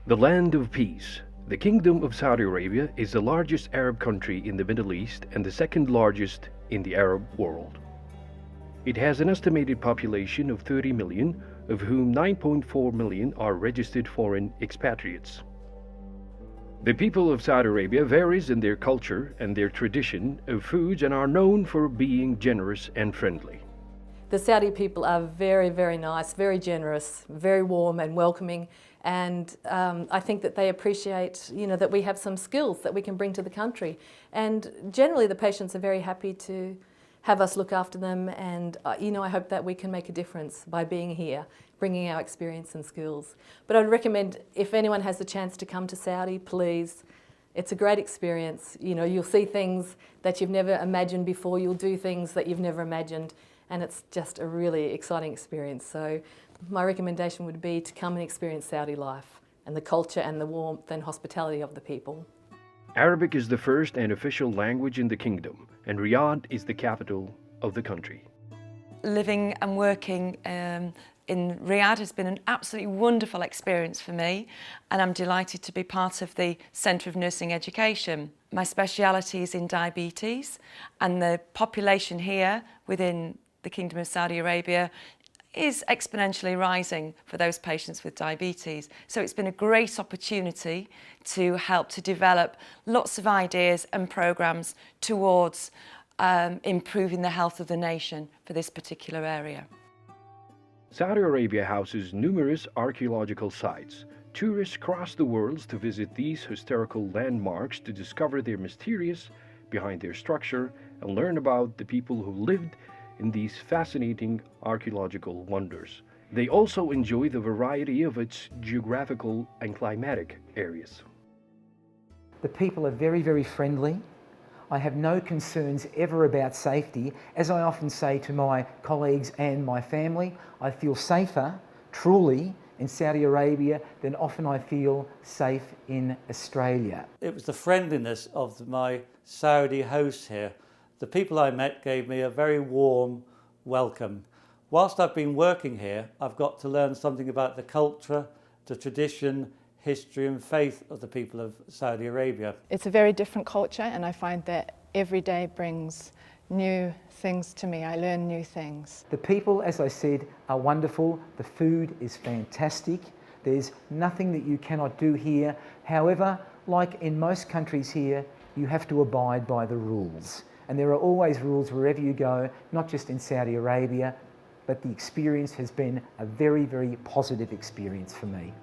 The land of peace. The Kingdom of Saudi Arabia is the largest Arab country in the Middle East and the second largest in the Arab world. It has an estimated population of 30 million, of whom 9.4 million are registered foreign expatriates. The people of Saudi Arabia varies in their culture and their tradition of foods and are known for being generous and friendly. The Saudi people are very, very nice, very generous, very warm and welcoming, and I think that they appreciate, that we have some skills that we can bring to the country. And generally the patients are very happy to have us look after them, and I hope that we can make a difference by being here, bringing our experience and skills. But I'd recommend, if anyone has the chance to come to Saudi, please. It's a great experience. You'll see things that you've never imagined before, you'll do things that you've never imagined, and it's just a really exciting experience. So my recommendation would be to come and experience Saudi life and the culture and the warmth and hospitality of the people. Arabic is the first and official language in the kingdom, and Riyadh is the capital of the country. Living and working in Riyadh has been an absolutely wonderful experience for me, and I'm delighted to be part of the Centre of Nursing Education. My speciality is in diabetes, and the population here within the Kingdom of Saudi Arabia is exponentially rising for those patients with diabetes. So it's been a great opportunity to help to develop lots of ideas and programmes towards improving the health of the nation for this particular area. Saudi Arabia houses numerous archaeological sites. Tourists cross the world to visit these historical landmarks to discover their mysterious behind their structure and learn about the people who lived in these fascinating archaeological wonders. They also enjoy the variety of its geographical and climatic areas. The people are very, very friendly. I have no concerns ever about safety. As I often say to my colleagues and my family, I feel safer, truly, in Saudi Arabia than often I feel safe in Australia. It was the friendliness of my Saudi hosts here. The people I met gave me a very warm welcome. Whilst I've been working here, I've got to learn something about the culture, the tradition, history and faith of the people of Saudi Arabia. It's a very different culture, and I find that every day brings new things to me. I learn new things. The people, as I said, are wonderful. The food is fantastic. There's nothing that you cannot do here. However, like in most countries here, you have to abide by the rules. And there are always rules wherever you go, not just in Saudi Arabia, but the experience has been a very, very positive experience for me.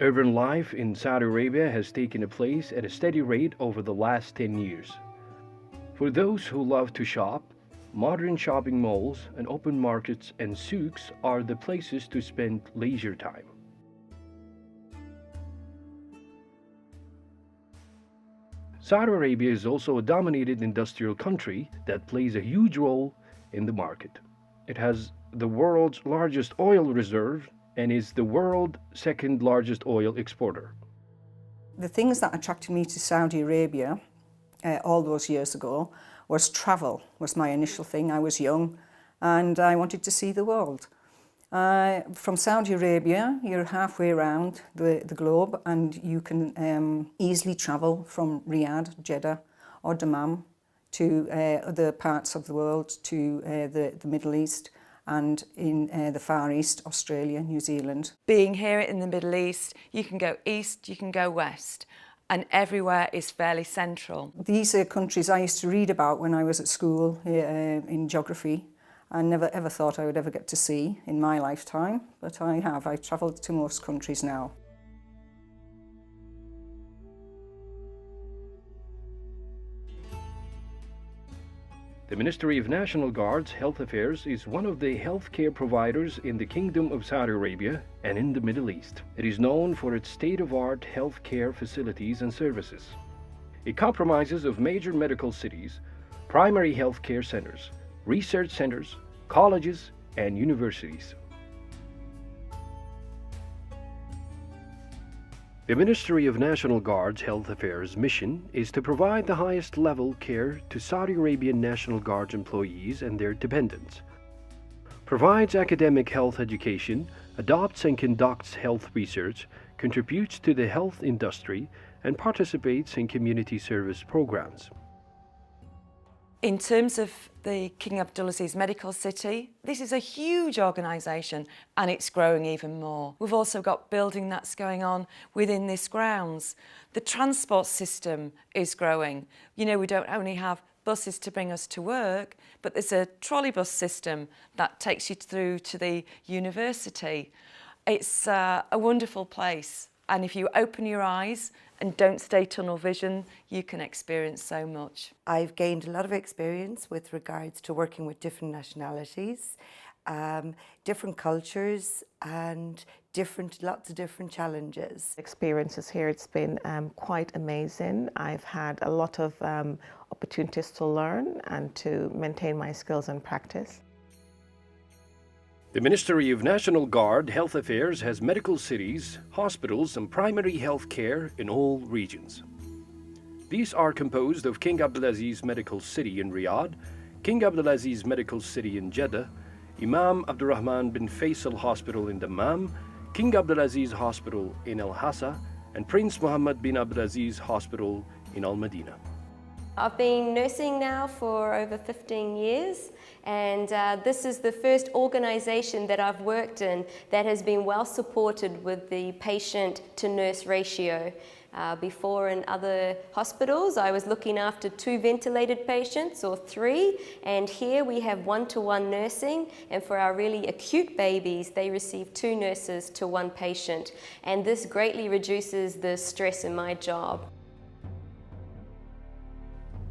Urban life in Saudi Arabia has taken place at a steady rate over the last 10 years. For those who love to shop, modern shopping malls and open markets and souks are the places to spend leisure time. Saudi Arabia is also a dominated industrial country that plays a huge role in the market. It has the world's largest oil reserve and is the world's second largest oil exporter. The things that attracted me to Saudi Arabia all those years ago was travel, was my initial thing. I was young and I wanted to see the world. From Saudi Arabia, you're halfway around the globe, and you can easily travel from Riyadh, Jeddah or Dammam to other parts of the world, to the Middle East, and in the Far East, Australia, New Zealand. Being here in the Middle East, you can go east, you can go west, and everywhere is fairly central. These are countries I used to read about when I was at school in geography. I never ever thought I would ever get to see in my lifetime, but I have. I've travelled to most countries now. The Ministry of National Guard's Health Affairs is one of the healthcare providers in the Kingdom of Saudi Arabia and in the Middle East. It is known for its state-of-the-art healthcare facilities and services. It comprises of major medical cities, primary healthcare centers, research centers, colleges, and universities. The Ministry of National Guard's Health Affairs mission is to provide the highest level care to Saudi Arabian National Guard employees and their dependents, provides academic health education, adopts and conducts health research, contributes to the health industry, and participates in community service programs. In terms of the King Abdulaziz Medical City, this is a huge organisation and it's growing even more. We've also got building that's going on within this grounds. The transport system is growing. You know, we don't only have buses to bring us to work, but there's a trolleybus system that takes you through to the university. It's a wonderful place, and if you open your eyes and don't stay tunnel vision, you can experience so much. I've gained a lot of experience with regards to working with different nationalities, different cultures and lots of different challenges. Experiences here, it's been quite amazing. I've had a lot of opportunities to learn and to maintain my skills and practice. The Ministry of National Guard Health Affairs has medical cities, hospitals and primary health care in all regions. These are composed of King Abdulaziz Medical City in Riyadh, King Abdulaziz Medical City in Jeddah, Imam Abdurrahman bin Faisal Hospital in Dammam, King Abdulaziz Hospital in El Hassa, and Prince Mohammad bin Abdulaziz Hospital in Al Madinah. I've been nursing now for over 15 years, and this is the first organisation that I've worked in that has been well supported with the patient to nurse ratio. Before in other hospitals, I was looking after 2 ventilated patients or 3, and here we have 1-to-1 nursing, and for our really acute babies, they receive 2 nurses to 1 patient, and this greatly reduces the stress in my job.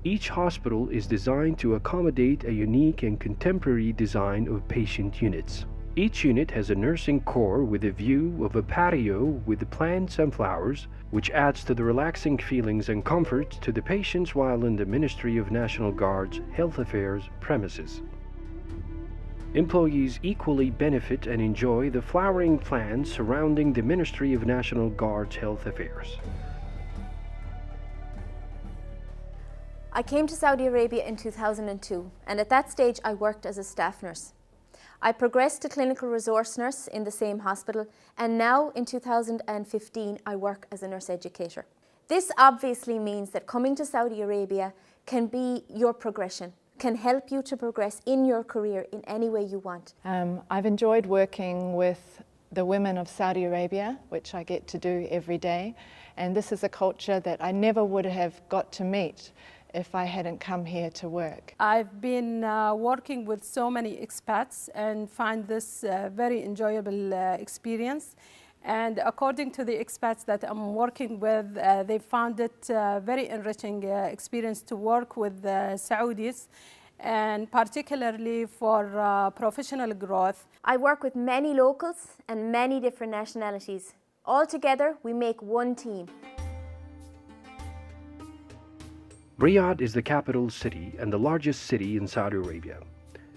Each hospital is designed to accommodate a unique and contemporary design of patient units. Each unit has a nursing core with a view of a patio with plants and flowers, which adds to the relaxing feelings and comfort to the patients while in the Ministry of National Guard's Health Affairs premises. Employees equally benefit and enjoy the flowering plants surrounding the Ministry of National Guard's Health Affairs. I came to Saudi Arabia in 2002, and at that stage I worked as a staff nurse. I progressed to clinical resource nurse in the same hospital, and now in 2015 I work as a nurse educator. This obviously means that coming to Saudi Arabia can be your progression, can help you to progress in your career in any way you want. I've enjoyed working with the women of Saudi Arabia, which I get to do every day, and this is a culture that I never would have got to meet if I hadn't come here to work. I've been working with so many expats and find this very enjoyable experience. And according to the expats that I'm working with, they found it a very enriching experience to work with Saudis, and particularly for professional growth. I work with many locals and many different nationalities. All together, we make one team. Riyadh is the capital city and the largest city in Saudi Arabia.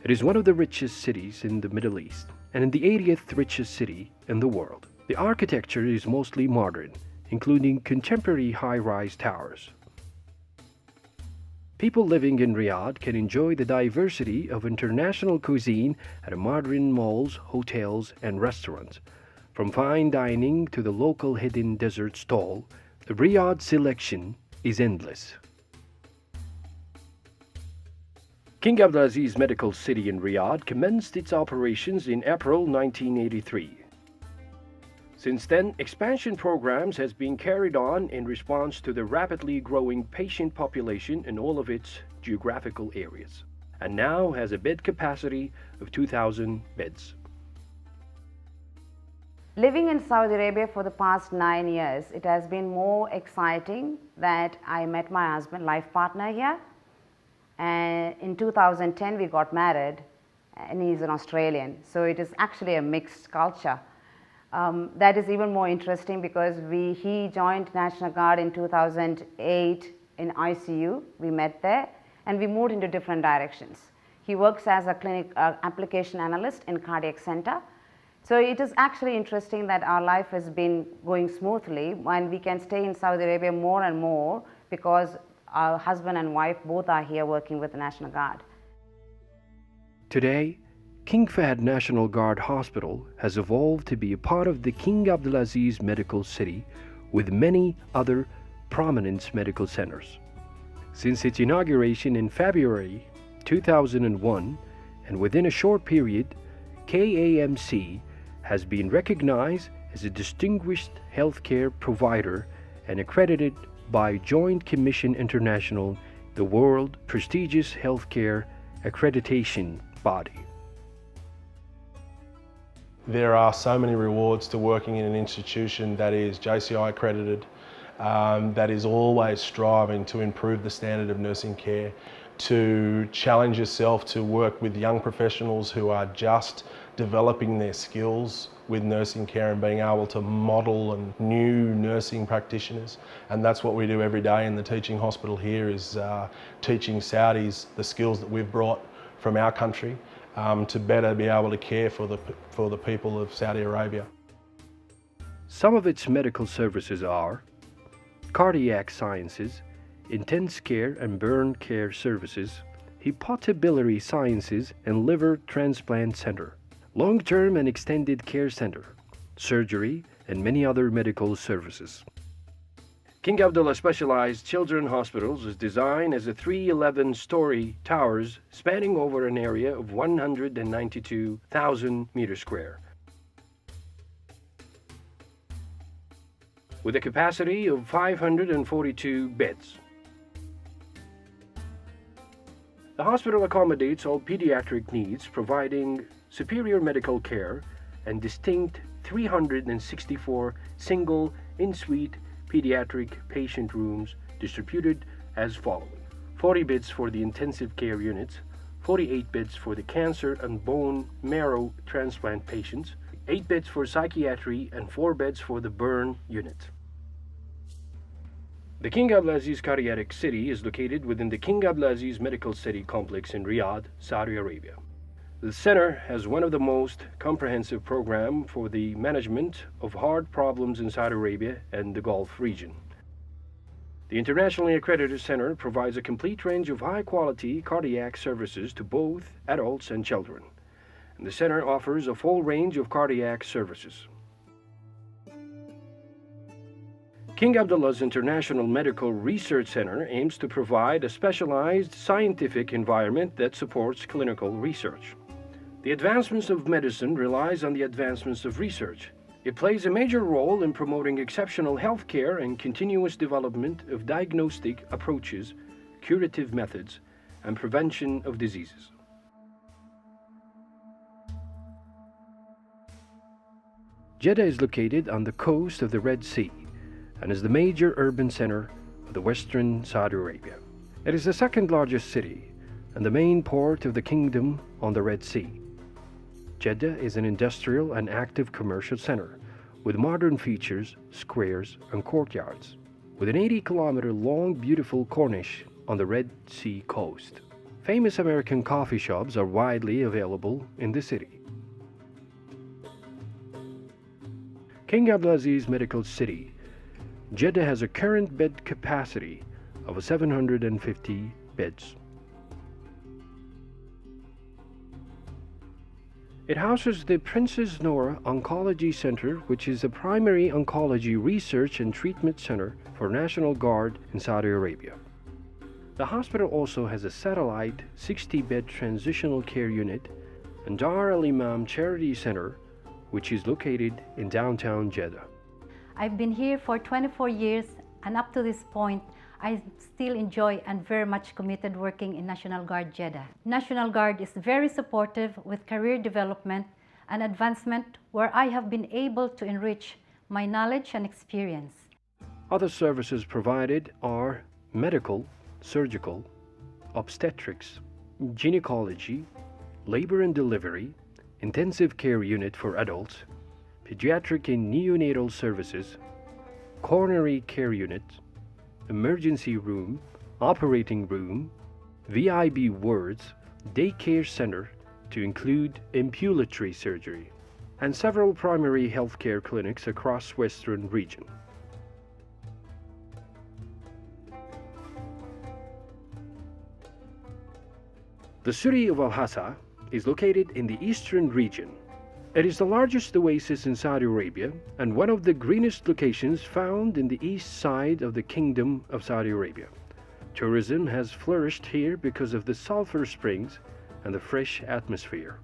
It is one of the richest cities in the Middle East and the 80th richest city in the world. The architecture is mostly modern, including contemporary high-rise towers. People living in Riyadh can enjoy the diversity of international cuisine at modern malls, hotels, and restaurants. From fine dining to the local hidden dessert stall, the Riyadh selection is endless. King Abdulaziz Medical City in Riyadh commenced its operations in April 1983. Since then, expansion programs has been carried on in response to the rapidly growing patient population in all of its geographical areas, and now has a bed capacity of 2,000 beds. Living in Saudi Arabia for the past 9 years, it has been more exciting that I met my husband, life partner here. And in 2010 we got married, and he's an Australian, so it is actually a mixed culture. That is even more interesting because he joined National Guard in 2008 in ICU. We met there and we moved into different directions. He works as a clinic application analyst in cardiac center. So it is actually interesting that our life has been going smoothly and we can stay in Saudi Arabia more and more because our husband and wife both are here working with the National Guard. Today, King Fahd National Guard Hospital has evolved to be a part of the King Abdulaziz Medical City with many other prominent medical centers. Since its inauguration in February 2001, and within a short period, KAMC has been recognized as a distinguished healthcare provider and accredited by Joint Commission International, the world prestigious healthcare accreditation body. There are so many rewards to working in an institution that is JCI accredited, that is always striving to improve the standard of nursing care, to challenge yourself to work with young professionals who are just developing their skills with nursing care and being able to model and new nursing practitioners. And that's what we do every day in the teaching hospital here, is teaching Saudis the skills that we've brought from our country to better be able to care for the people of Saudi Arabia. Some of its medical services are cardiac sciences, intensive care and burn care services, hepatobiliary sciences and liver transplant center, long-term and extended care center, surgery, and many other medical services. King Abdullah Specialized Children's Hospitals is designed as a 311-story towers spanning over an area of 192,000 meters square, with a capacity of 542 beds. The hospital accommodates all pediatric needs, providing superior medical care and distinct 364 single in-suite pediatric patient rooms distributed as following: 40 beds for the intensive care units, 48 beds for the cancer and bone marrow transplant patients, 8 beds for psychiatry, and 4 beds for the burn unit. The King Abdulaziz Cardiac City is located within the King Abdulaziz Medical City complex in Riyadh, Saudi Arabia. The center has one of the most comprehensive programs for the management of heart problems in Saudi Arabia and the Gulf region. The internationally accredited center provides a complete range of high-quality cardiac services to both adults and children, and the center offers a full range of cardiac services. King Abdullah's International Medical Research Center aims to provide a specialized scientific environment that supports clinical research. The advancements of medicine relies on the advancements of research. It plays a major role in promoting exceptional health care and continuous development of diagnostic approaches, curative methods, and prevention of diseases. Jeddah is located on the coast of the Red Sea and is the major urban center of the western Saudi Arabia. It is the second largest city and the main port of the kingdom on the Red Sea. Jeddah is an industrial and active commercial center with modern features, squares, and courtyards, with an 80-kilometer long beautiful corniche on the Red Sea coast. Famous American coffee shops are widely available in the city. King Abdulaziz Medical City, Jeddah has a current bed capacity of 750 beds. It houses the Princess Noor Oncology Center, which is a primary oncology research and treatment center for National Guard in Saudi Arabia. The hospital also has a satellite 60-bed transitional care unit and Dar al-Imam Charity Center, which is located in downtown Jeddah. I've been here for 24 years, and up to this point, I still enjoy and very much committed working in National Guard Jeddah. National Guard is very supportive with career development and advancement, where I have been able to enrich my knowledge and experience. Other services provided are medical, surgical, obstetrics, gynecology, labor and delivery, intensive care unit for adults, pediatric and neonatal services, coronary care unit, emergency room, operating room, VIB wards, daycare center to include ambulatory surgery, and several primary healthcare clinics across Western region. The city of Al-Hassa is located in the eastern region. It is the largest oasis in Saudi Arabia and one of the greenest locations found in the east side of the Kingdom of Saudi Arabia. Tourism has flourished here because of the sulfur springs and the fresh atmosphere.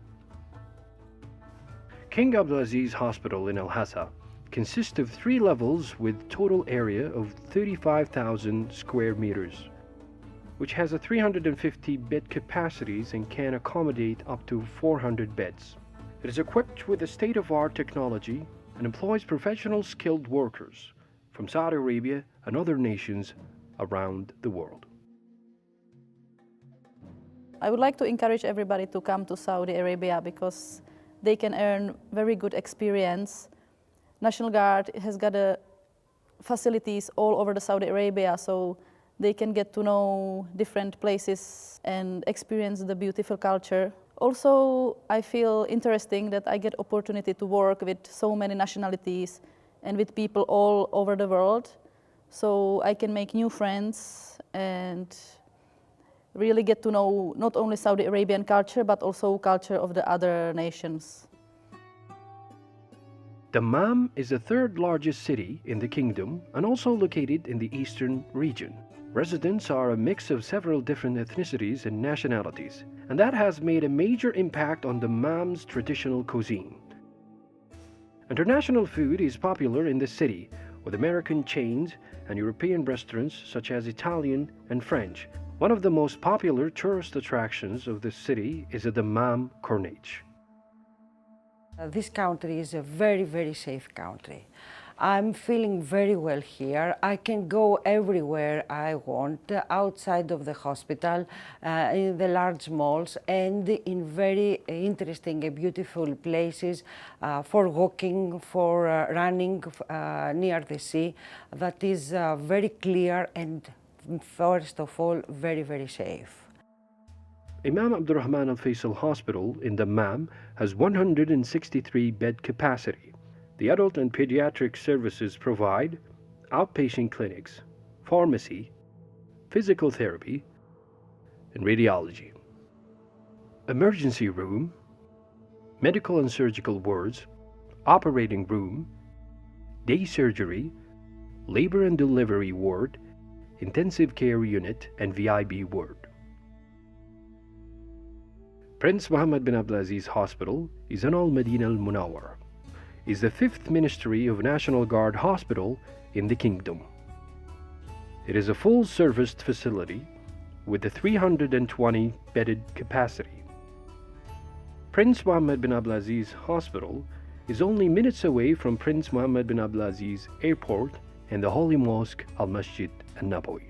King Abdulaziz Hospital in Al-Hassa consists of 3 levels with total area of 35,000 square meters, which has a 350 bed capacities and can accommodate up to 400 beds. It is equipped with a state-of-the-art technology and employs professional skilled workers from Saudi Arabia and other nations around the world. I would like to encourage everybody to come to Saudi Arabia because they can earn very good experience. National Guard has got facilities all over the Saudi Arabia, so they can get to know different places and experience the beautiful culture. Also, I feel interesting that I get opportunity to work with so many nationalities and with people all over the world. So I can make new friends and really get to know not only Saudi Arabian culture, but also culture of the other nations. Dammam is the 3rd largest city in the kingdom and also located in the eastern region. Residents are a mix of several different ethnicities and nationalities, and that has made a major impact on Dammam's traditional cuisine. International food is popular in the city, with American chains and European restaurants such as Italian and French. One of the most popular tourist attractions of the city is the Dammam Corniche. This country is a very, very safe country. I'm feeling very well here. I can go everywhere I want, outside of the hospital, in the large malls, and in very interesting and beautiful places for walking, for running near the sea. That is very clear and, first of all, very, very safe. Imam Abdurrahman Al Faisal Hospital in Dammam has 163 bed capacity. The adult and pediatric services provide outpatient clinics, pharmacy, physical therapy, and radiology. Emergency room, medical and surgical wards, operating room, day surgery, labor and delivery ward, intensive care unit, and VIB ward. Prince Mohammad bin Abdulaziz Hospital is in Al Madinah Al Munawwar, is the 5th Ministry of National Guard hospital in the kingdom. It is a full-serviced facility with a 320 bedded capacity. Prince Mohammad bin Abdulaziz Hospital is only minutes away from Prince Mohammad bin Abdulaziz Airport and the Holy Mosque Al Masjid Al Nabawi.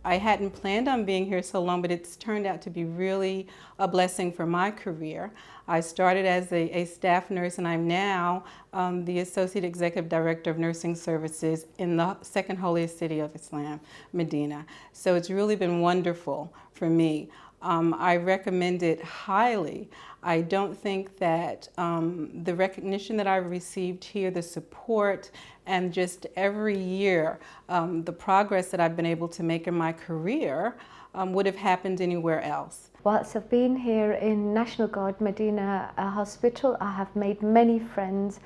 I hadn't planned on being here so long, but it's turned out to be really a blessing for my career. I started as a staff nurse, and I'm now the Associate Executive Director of Nursing Services in the 2nd holiest city of Islam, Medina. So it's really been wonderful for me. I recommend it highly. I don't think that the recognition that I've received here, the support, and just every year, the progress that I've been able to make in my career would have happened anywhere else. Whilst I've been here in National Guard Medina Hospital, I have made many friends.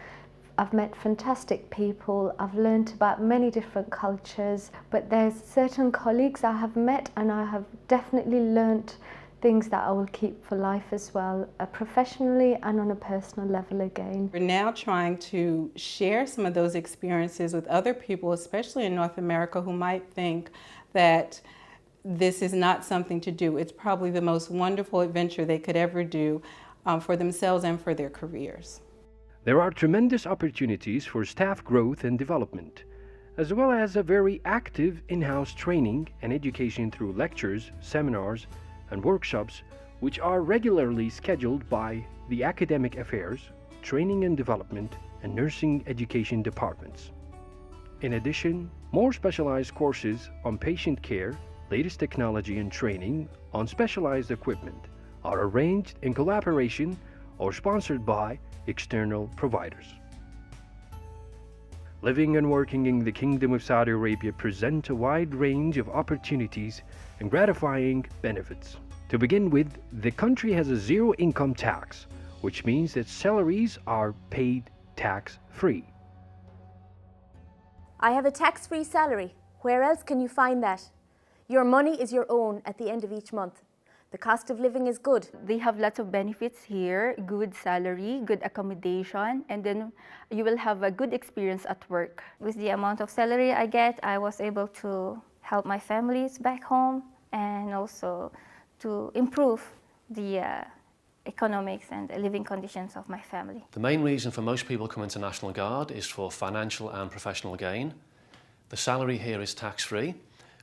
I've met fantastic people. I've learned about many different cultures, but there's certain colleagues I have met and I have definitely learnt things that I will keep for life as well, professionally and on a personal level again. We're now trying to share some of those experiences with other people, especially in North America, who might think that this is not something to do. It's probably the most wonderful adventure they could ever do for themselves and for their careers. There are tremendous opportunities for staff growth and development, as well as a very active in-house training and education through lectures, seminars, and workshops, which are regularly scheduled by the Academic Affairs, Training and Development, and Nursing Education departments. In addition, more specialized courses on patient care, latest technology, and training on specialized equipment are arranged in collaboration or sponsored by external providers. Living and working in the Kingdom of Saudi Arabia present a wide range of opportunities and gratifying benefits. To begin with, the country has a zero income tax, which means that salaries are paid tax-free. I have a tax-free salary. Where else can you find that? Your money is your own at the end of each month. The cost of living is good. They have lots of benefits here, good salary, good accommodation, and then you will have a good experience at work. With the amount of salary I get, I was able to help my families back home and also to improve the economics and the living conditions of my family. The main reason for most people coming to National Guard is for financial and professional gain. The salary here is tax-free,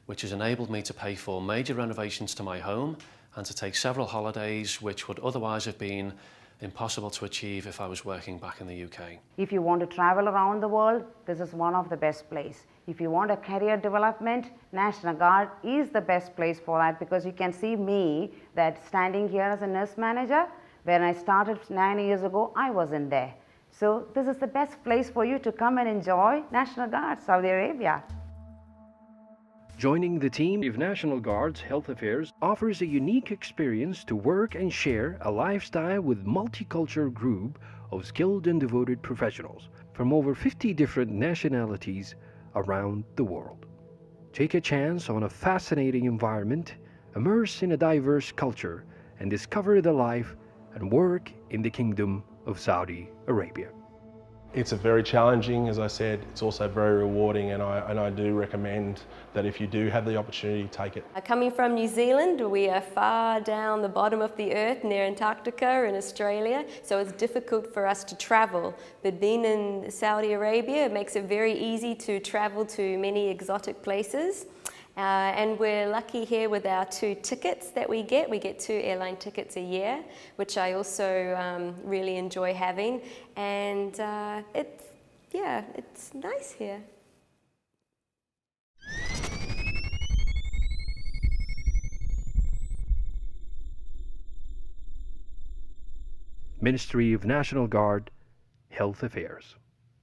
which has enabled me to pay for major renovations to my home and to take several holidays which would otherwise have been impossible to achieve if I was working back in the UK. If you want to travel around the world, this is one of the best places. If you want a career development, National Guard is the best place for that, because you can see me that standing here as a nurse manager. When I started 9 years ago, I wasn't there. So this is the best place for you to come and enjoy National Guard, Saudi Arabia. Joining the team of National Guard's Health Affairs offers a unique experience to work and share a lifestyle with a multicultural group of skilled and devoted professionals from over 50 different nationalities around the world. Take a chance on a fascinating environment, immerse in a diverse culture, and discover the life and work in the Kingdom of Saudi Arabia. It's a very challenging, as I said, it's also very rewarding, and I do recommend that if you do have the opportunity, take it. Coming from New Zealand, we are far down the bottom of the earth near Antarctica in Australia, so it's difficult for us to travel. But being in Saudi Arabia, it makes it very easy to travel to many exotic places. And we're lucky here with our 2 tickets that we get. We get 2 airline tickets a year, which I also really enjoy having. And it's nice here. Ministry of National Guard, Health Affairs.